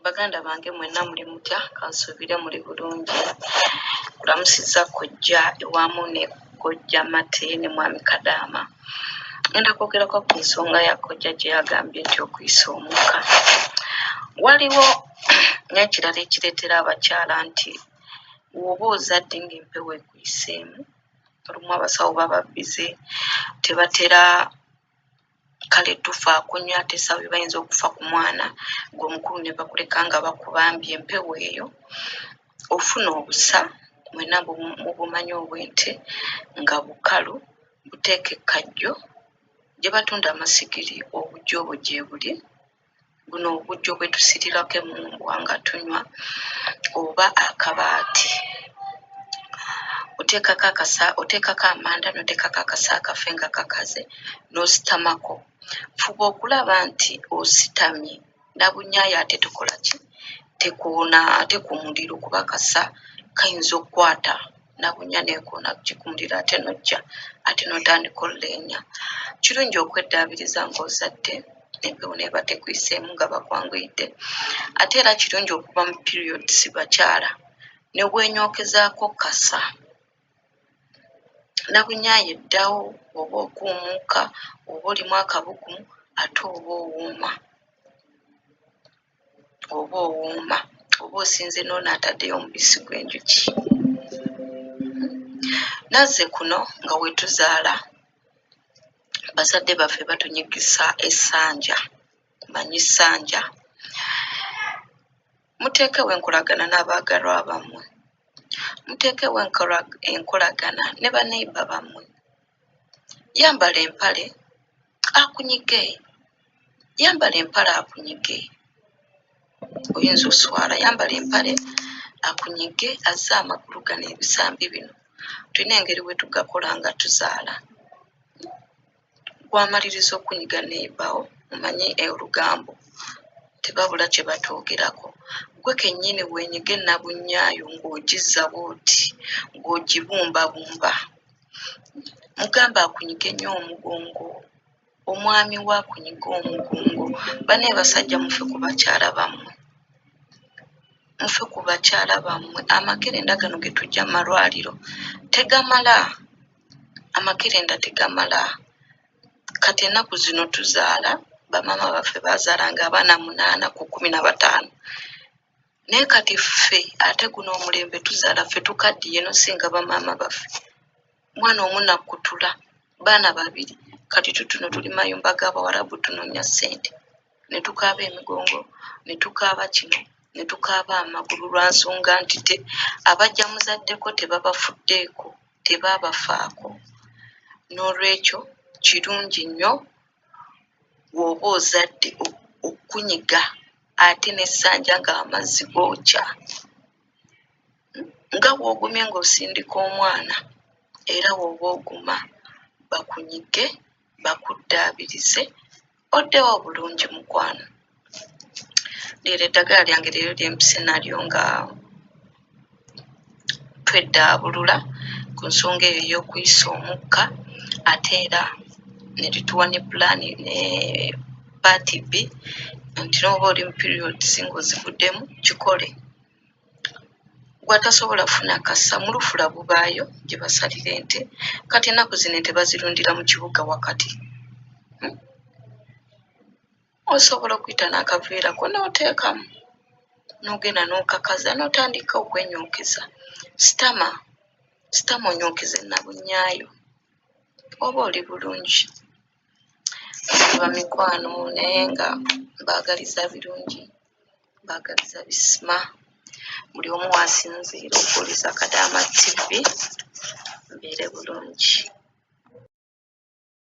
Baganda bange mwenna muli mutya kansuubire muli bulungi. Kulamusizza kojja ewamu ne kojja Mate ne mwami Kadaama. Ngenda kwogerako ku nsonga ya kojja gye yagambye nti okuyisa omukka. Waliwo n'ekirala ekireetera abakyala nti bw'oba ozadde ng'empewo ekuyiseemu, olumu abasawo baba bize tebatera kale tufaako nnyo ate sawa bayinza okufa ku mwana ng'omukulu ne bakuleka nga bakubambye empewo eyo ofuna obusa mwenna mubumanyi obw'ente nga bukalu buteeka ekkajjo gye batunda amasigiri obujjo obwo gye buli buno obujjo bwe tusirirako emumbwa nga tunywa oba akabaati oteekako amanda n'oteekako akasa akafe nga kakaze n'ositamako. Fuba okulaba nti ositamye nabunyaayo ate tukola ki tekoona ate ku muliro kuba kasa kayinza okukwata nabunya neekoona ku muliro ate nojja ate n'otandika oleenya. Kirungi okweddaabiriza ng'ozadde empewo neeba tekuyiseemu nga bakwanguyidde ate era kirungi okuva mu periods bakyala ne bwenyookezaako kasa nabunyaayo eddawo oba okuumuuka oba olimu akabugumu ate oba owuuma oba osinze n'onaataddeyo omubisi gw'enjuki. Nazze kuno nga wetuzaala bazadde baffe batunyigisa essanja, manyi ssanja. Muteekewo enkolagana n'abaagalwa bammwe, muteekewo enkolagana ne baneiba bammwe. Yambala empale akunyige, yambala empale akunyige. Oyinza oswala, yambala empale akunyige azze amagulu gano ebisambi bino. Tulina engeri bwe tugakola nga tuzaala. Gwamaliriza okunyiga neibawo, mumanyi olugambo tebabula kye batwogerako. Gwe kennyini bwenyiga ennabunyaayo ng'ogizza bw'oti ng'ogibumbabumba. Mugambe akunyige nnyo omugongo, omwami we akunyiga omugongo. Bane basajja mufe ku bakyala bammwe, mufe ku bakyala bammwe. Amakerenda gano ge tujja mu malwaliro tegamala, amakerenda tegamala. Kati ennaku zino tuzaala, bamaama baffe baazaalanga abaana 8 ku 15. Naye kati ffe ate guno omulembe tuzaala ffe tukaddiye no singa bamaama baffe. Mwana omu nakkutula, baana 2, kati tutuno tuli mayumba g'Abawarabu tunoonya ssente. Ne tukaaba emigongo, ne tukaaba kino, ne tukaaba amagulu lwa nsonga nti abajja muzaddeko tebabafuddeeko, tebaabafaako. N'olwekyo kirungi nnyo bw'oba ozadde okunyiga ate n'essanja ng'amazzi gookya. Nga bw'ogumye ng'osindika omwana era bw'oba oguma bakunyige bakuddaabirize oddewo bulungi mukwano. Lero eddagala lyange leero lyempise nalyo nga tweddaabulula ku nsonga eyo ey'okuyisa omukka ate era ne lituwa ne pulaani ne paati B nti n'oba oli mu periods ng'ozivuddemu kikole. Gw'atasobola kufuna kasa mu Lufula bubaayo gye basalira ente, kati ennaku zino ente bazirundira mu kibuga wakati. Osobola okuyita n'akaveerako n'oteekamu n'ogenda n'okakaza n'otandika okwenyookeza. Sitama onyookeze ennabunyaayo oba oli bulungi. Ba mikwano naye nga mbaagaliza birungi, mbaagaliza bisima. Buli omu waasinziira okuwuliza Kadaama TV, mbeere bulungi.